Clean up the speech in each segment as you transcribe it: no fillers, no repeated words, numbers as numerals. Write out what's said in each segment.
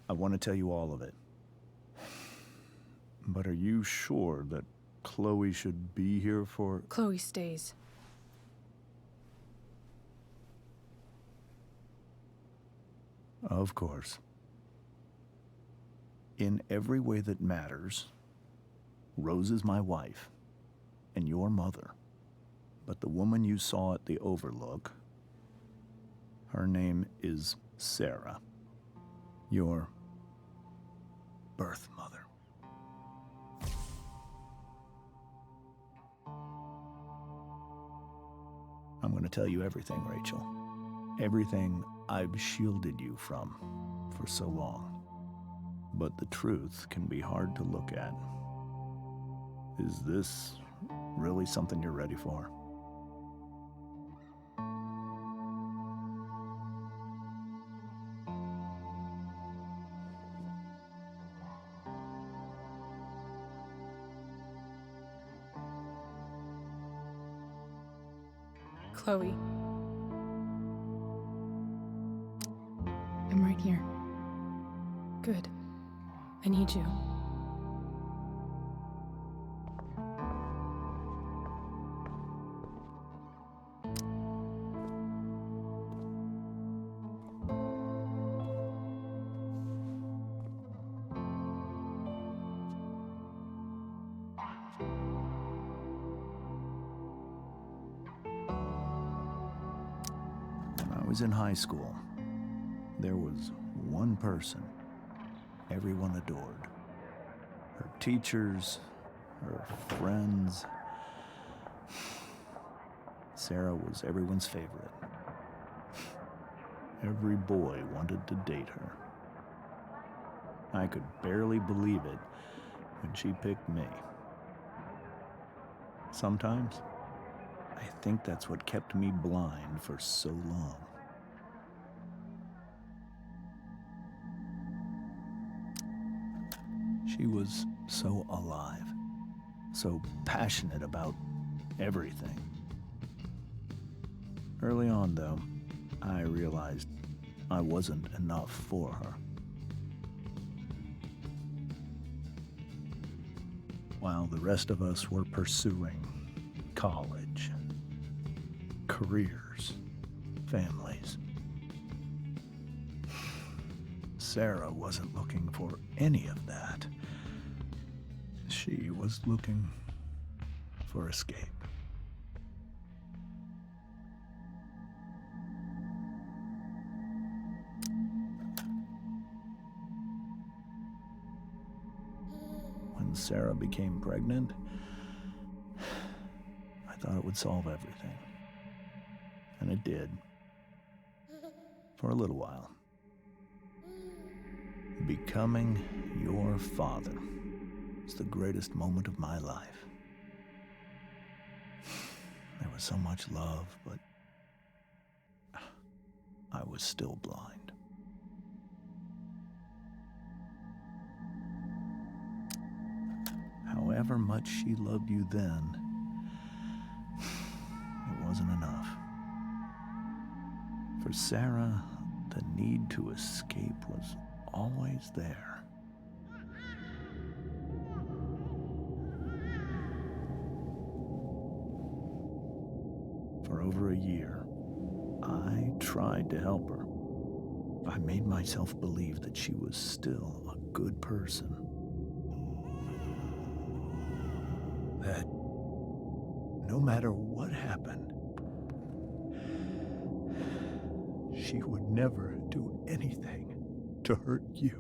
I want to tell you all of it. But are you sure that Chloe should be here for... Chloe stays. Of course. In every way that matters, Rose is my wife and your mother. But the woman you saw at the Overlook, her name is Sarah, your birth mother. I'm going to tell you everything, Rachel. Everything I've shielded you from for so long. But the truth can be hard to look at. Is this really something you're ready for? Chloe. I'm right here. Good. I need you. When I was in high school, there was one person everyone adored. Her teachers, her friends. Sarah was everyone's favorite. Every boy wanted to date her. I could barely believe it when she picked me. Sometimes, I think that's what kept me blind for so long. She was so alive, so passionate about everything. Early on, though, I realized I wasn't enough for her. While the rest of us were pursuing college, careers, families, Sarah wasn't looking for any of that. She was looking for escape. When Sarah became pregnant, I thought it would solve everything. And it did. For a little while. Becoming your father was the greatest moment of my life. There was so much love, but I was still blind. However much she loved you then, it wasn't enough. For Sarah, the need to escape was always there. For over a year, I tried to help her. I made myself believe that she was still a good person. That no matter what happened, she would never do anything to hurt you.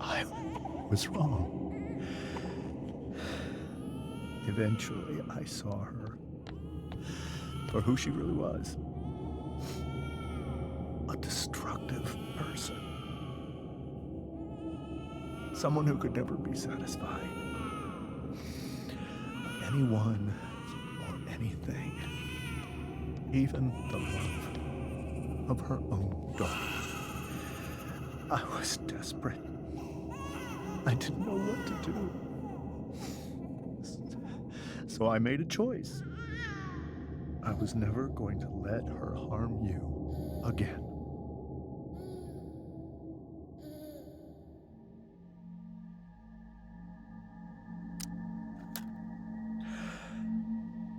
I was wrong. Eventually, I saw her for who she really was. A destructive person. Someone who could never be satisfied. Anyone or anything. Even the love of her own daughter. I was desperate. I didn't know what to do. So I made a choice. I was never going to let her harm you again.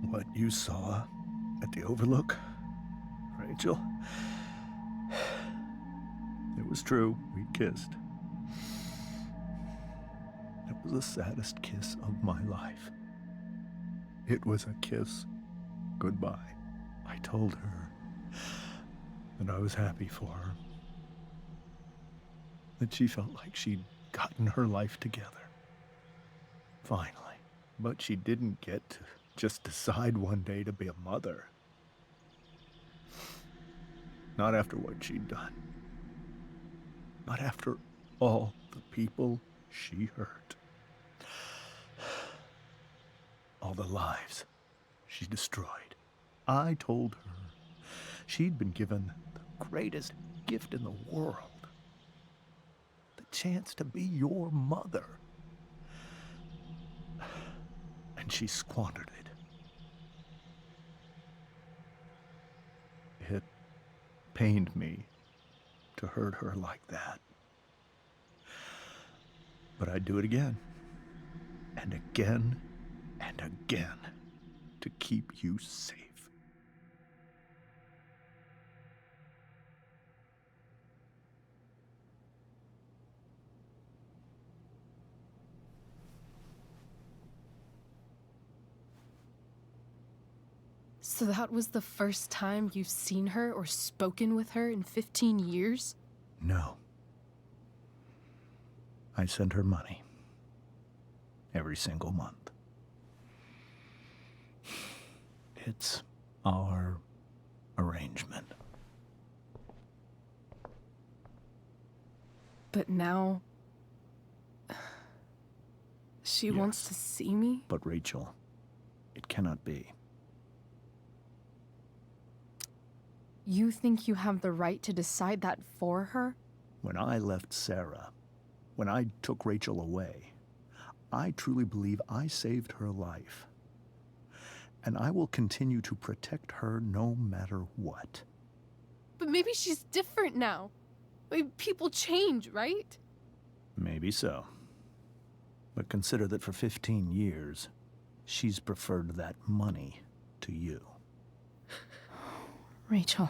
What you saw at the Overlook, Rachel, it was true. We kissed. It was the saddest kiss of my life. It was a kiss goodbye. I told her that I was happy for her, that she felt like she'd gotten her life together. Finally. But she didn't get to just decide one day to be a mother. Not after what she'd done. Not after all the people she hurt. All the lives she destroyed. I told her she'd been given the greatest gift in the world. The chance to be your mother. And she squandered it. It pained me to hurt her like that. But I'd do it again. And again and again to keep you safe. So that was the first time you've seen her or spoken with her in 15 years? No. I send her money. Every single month. It's our arrangement. But now... she wants Yes. to see me? But Rachel, it cannot be. You think you have the right to decide that for her? When I left Sarah, when I took Rachel away, I truly believe I saved her life. And I will continue to protect her no matter what. But maybe she's different now. Maybe people change, right? Maybe so. But consider that for 15 years, she's preferred that money to you. Rachel.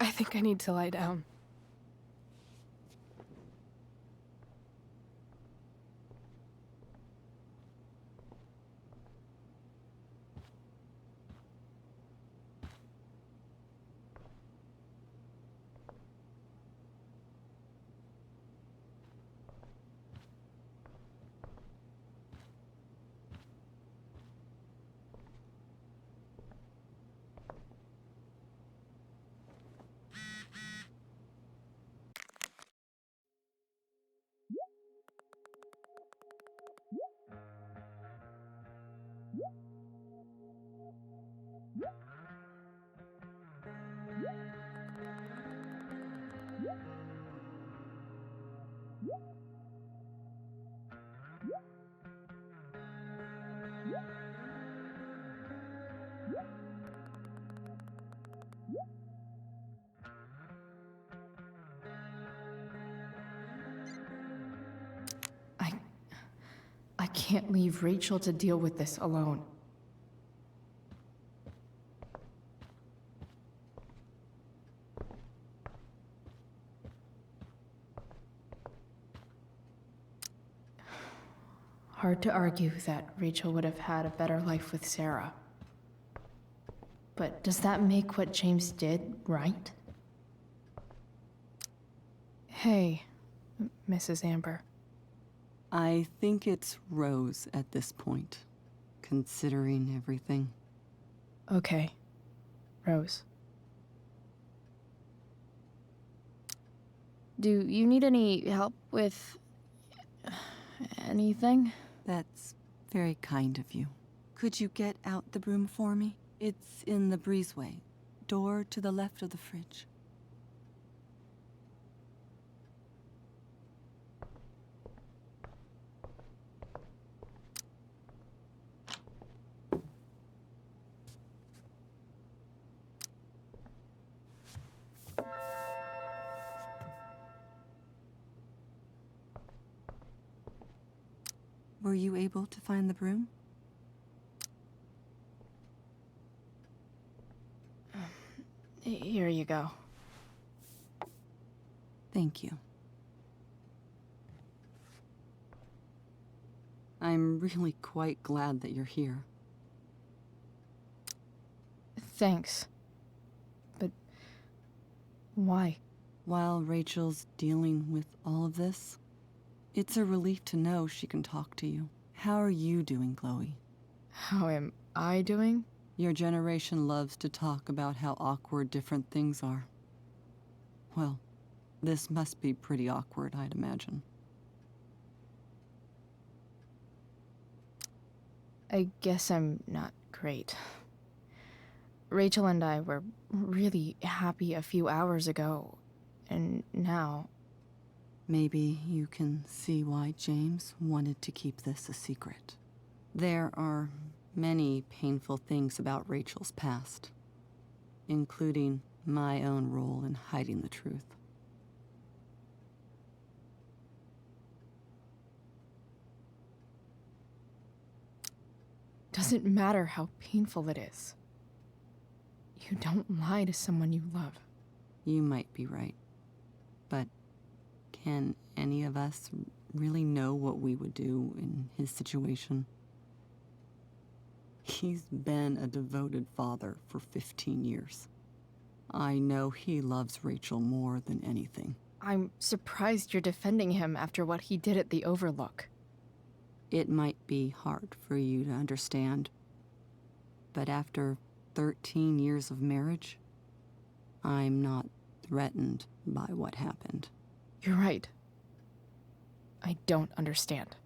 I think I need to lie down. I can't leave Rachel to deal with this alone. Hard to argue that Rachel would have had a better life with Sarah. But does that make what James did right? Hey, Mrs. Amber. I think it's Rose at this point, considering everything. Okay, Rose. Do you need any help with anything? That's very kind of you. Could you get out the broom for me? It's in the breezeway, door to the left of the fridge. Were you able to find the broom? Here you go. Thank you. I'm really quite glad that you're here. Thanks. But why? While Rachel's dealing with all of this, it's a relief to know she can talk to you. How are you doing, Chloe? How am I doing? Your generation loves to talk about how awkward different things are. Well, this must be pretty awkward, I'd imagine. I guess I'm not great. Rachel and I were really happy a few hours ago, and now... Maybe you can see why James wanted to keep this a secret. There are many painful things about Rachel's past, including my own role in hiding the truth. Doesn't matter how painful it is. You don't lie to someone you love. You might be right, but can any of us really know what we would do in his situation? He's been a devoted father for 15 years. I know he loves Rachel more than anything. I'm surprised you're defending him after what he did at the Overlook. It might be hard for you to understand, but after 13 years of marriage, I'm not threatened by what happened. You're right. I don't understand.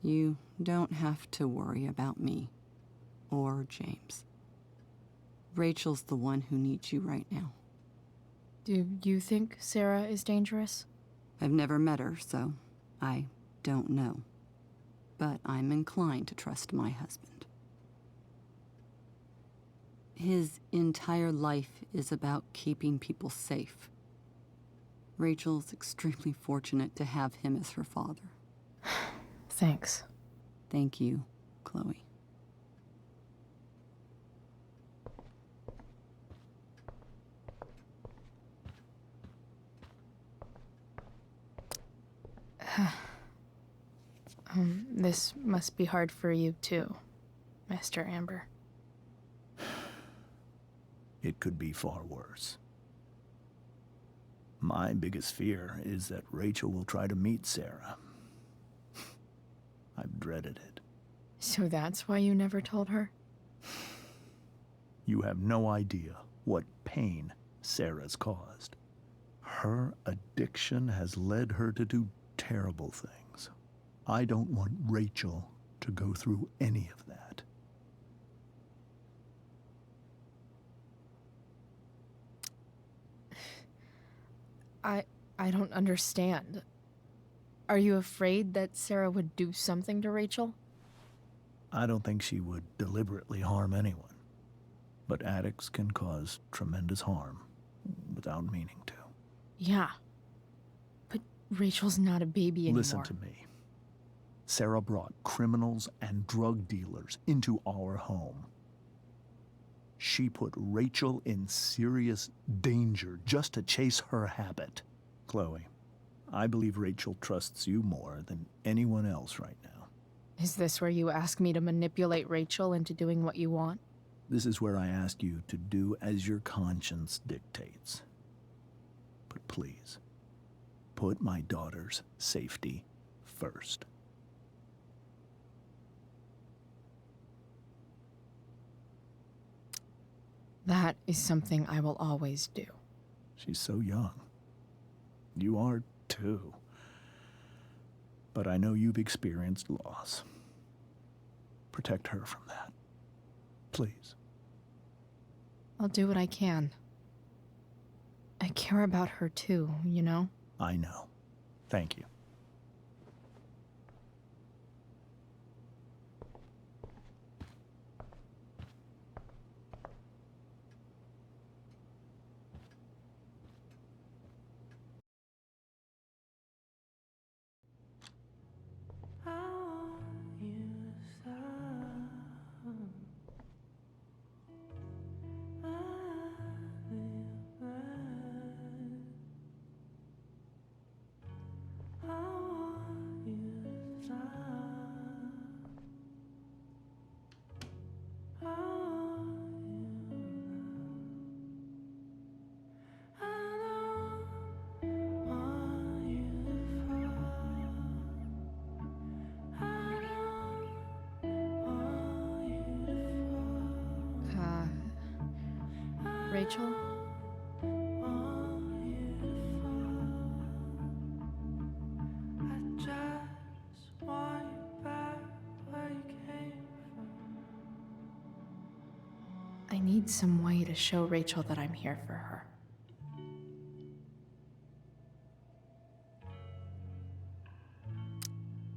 You don't have to worry about me or James. Rachel's the one who needs you right now. Do you think Sarah is dangerous? I've never met her, so I don't know. But I'm inclined to trust my husband. His entire life is about keeping people safe. Rachel's extremely fortunate to have him as her father. Thanks. Thank you, Chloe. This must be hard for you too, Master Amber. It could be far worse. My biggest fear is that Rachel will try to meet Sarah. I've dreaded it. So that's why you never told her? You have no idea what pain Sarah's caused. Her addiction has led her to do terrible things. I don't want Rachel to go through any of that. I don't understand. Are you afraid that Sarah would do something to Rachel? I don't think she would deliberately harm anyone. But addicts can cause tremendous harm without meaning to. Yeah. But Rachel's not a baby anymore. Listen to me. Sarah brought criminals and drug dealers into our home. She put Rachel in serious danger just to chase her habit. Chloe, I believe Rachel trusts you more than anyone else right now. Is this where you ask me to manipulate Rachel into doing what you want? This is where I ask you to do as your conscience dictates. But please, put my daughter's safety first. That is something I will always do. She's so young. You are too. But I know you've experienced loss. Protect her from that. Please. I'll do what I can. I care about her too, you know? I know. Thank you. Rachel? I need some way to show Rachel that I'm here for her.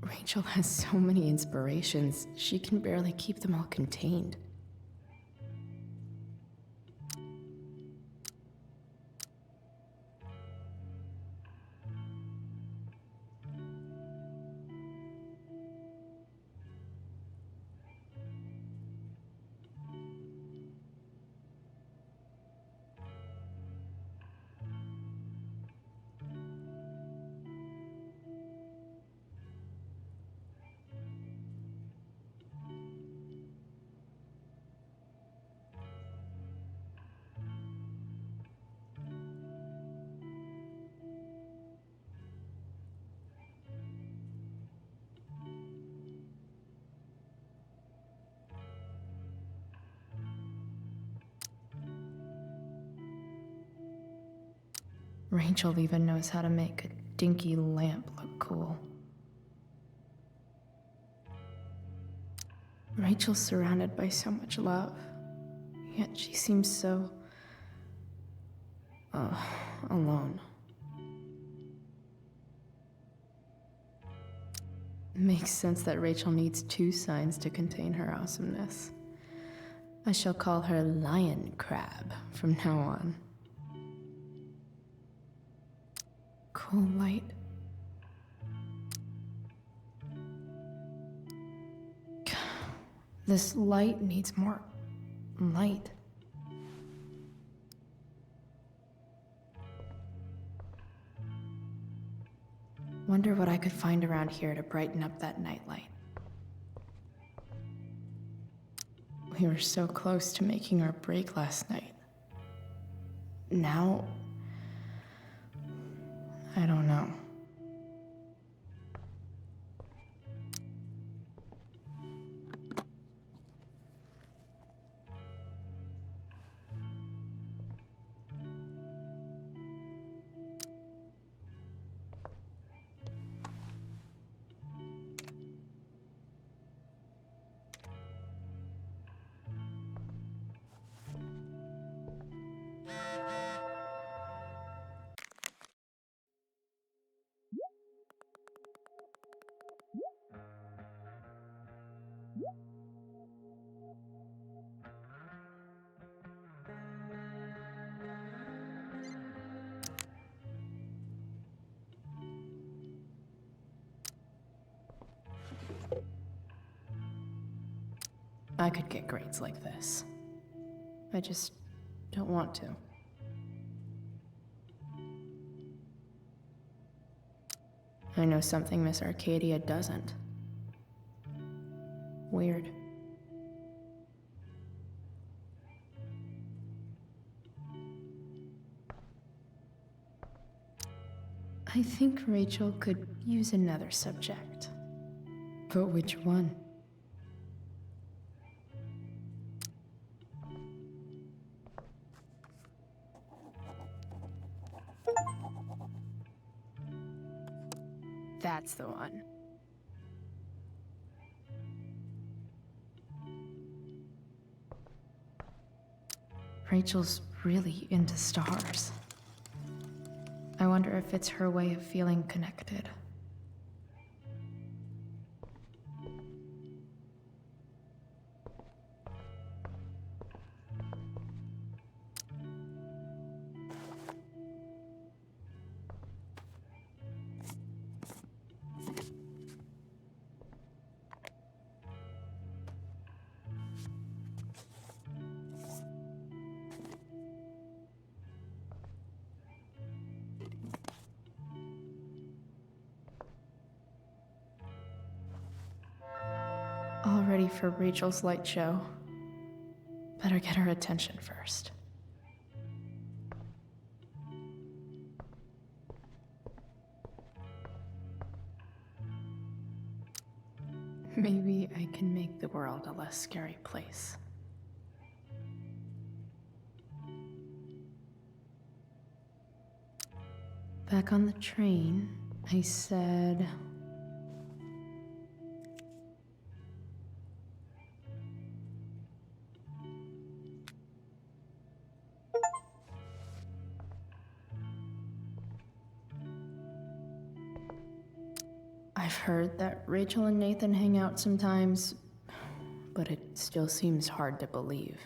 Rachel has so many inspirations, she can barely keep them all contained. Rachel even knows how to make a dinky lamp look cool. Rachel's surrounded by so much love, yet she seems so... alone. It makes sense that Rachel needs two signs to contain her awesomeness. I shall call her Lion Crab from now on. Cool light. This light needs more light. Wonder what I could find around here to brighten up that nightlight. We were so close to making our break last night. Now, I don't know. I could get grades like this. I just don't want to. I know something Miss Arcadia doesn't. Weird. I think Rachel could use another subject. But which one? That's the one. Rachel's really into stars. I wonder if it's her way of feeling connected. All ready for Rachel's light show. Better get her attention first. Maybe I can make the world a less scary place. Back on the train, I said, I've heard that Rachel and Nathan hang out sometimes, but it still seems hard to believe.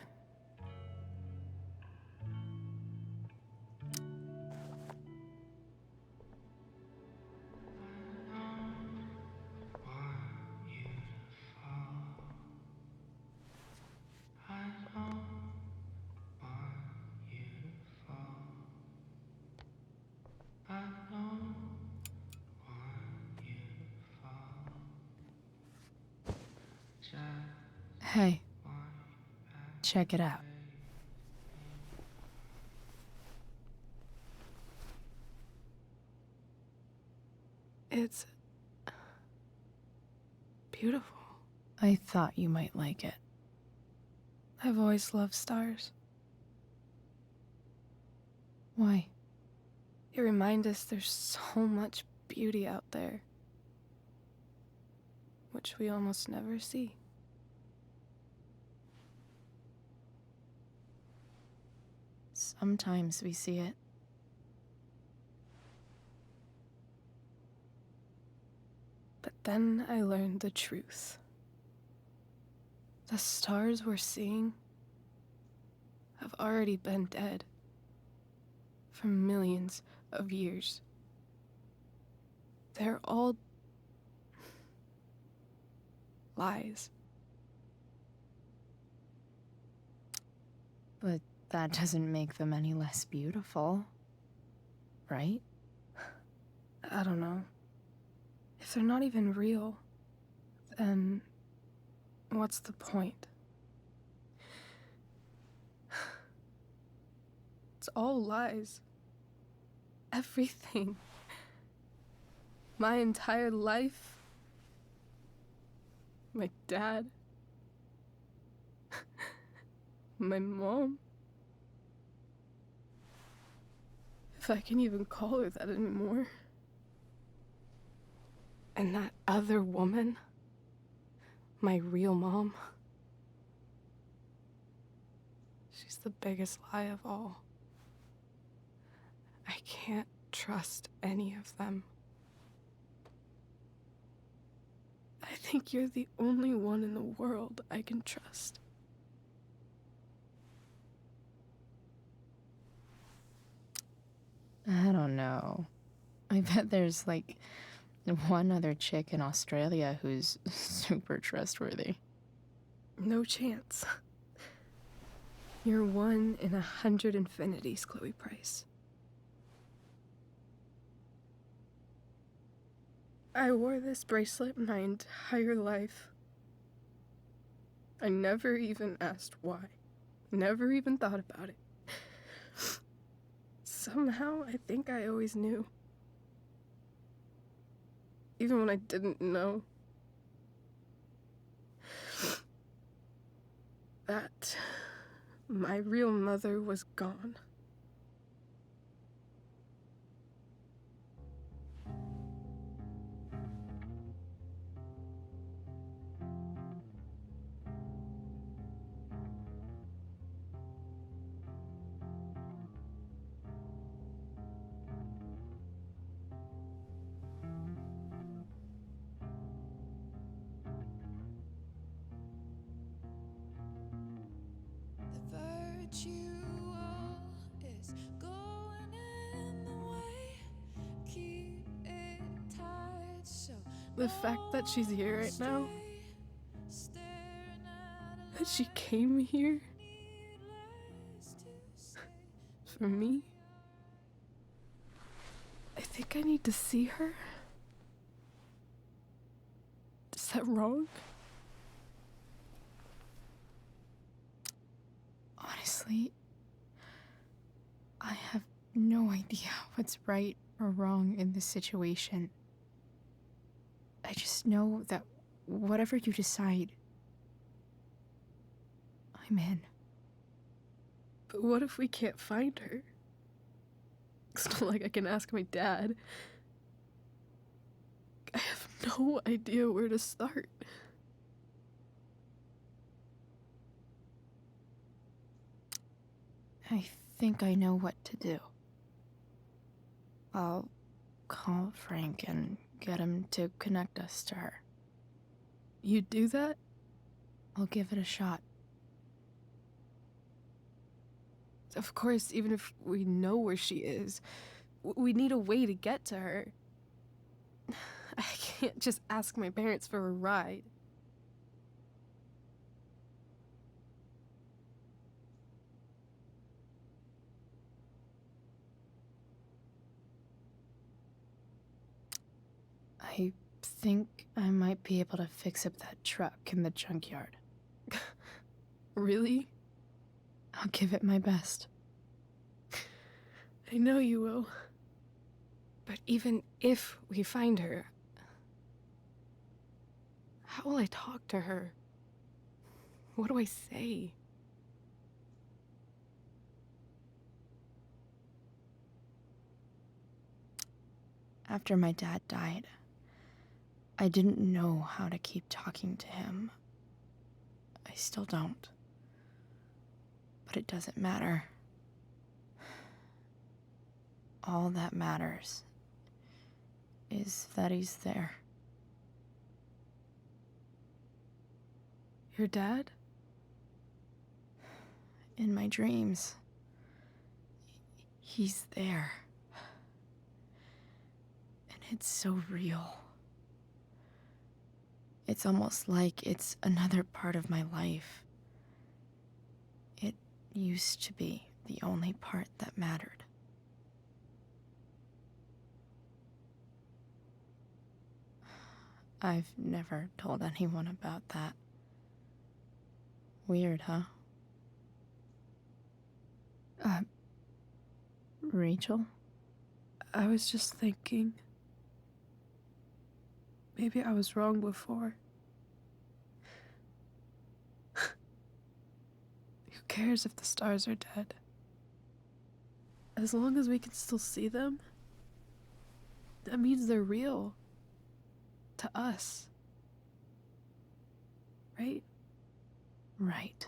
Hey, check it out. It's beautiful. I thought you might like it. I've always loved stars. Why? They remind us there's so much beauty out there, which we almost never see. Sometimes we see it. But then I learned the truth. The stars we're seeing have already been dead for millions of years. They're all lies. But that doesn't make them any less beautiful, right? I don't know. If they're not even real, then what's the point? It's all lies. Everything. My entire life. My dad. My mom. If I can even call her that anymore. And that other woman, my real mom, she's the biggest lie of all. I can't trust any of them. I think you're the only one in the world I can trust. I don't know. I bet there's like one other chick in Australia who's super trustworthy. No chance. You're 1 in 100 infinities, Chloe Price. I wore this bracelet my entire life. I never even asked why. Never even thought about it. Somehow, I think I always knew. Even when I didn't know. That my real mother was gone. The virtual is going in the way. Keep it tight so The fact that she's here right now, staring at that she came here needless to say. for me. I think I need to see her. Is that wrong? Honestly, I have no idea what's right or wrong in this situation. I just know that whatever you decide, I'm in. But what if we can't find her? It's not like I can ask my dad. I have no idea where to start. I think I know what to do. I'll call Frank and get him to connect us to her. You'd do that? I'll give it a shot. Of course, even if we know where she is, we need a way to get to her. I can't just ask my parents for a ride. I think I might be able to fix up that truck in the junkyard. Really? I'll give it my best. I know you will. But even if we find her, how will I talk to her? What do I say? After my dad died, I didn't know how to keep talking to him. I still don't. But it doesn't matter. All that matters is that he's there. Your dad? In my dreams. He's there. And it's so real. It's almost like it's another part of my life. It used to be the only part that mattered. I've never told anyone about that. Weird, huh? Rachel? I was just thinking. Maybe I was wrong before. Who cares if the stars are dead? As long as we can still see them, that means they're real. To us. Right? Right.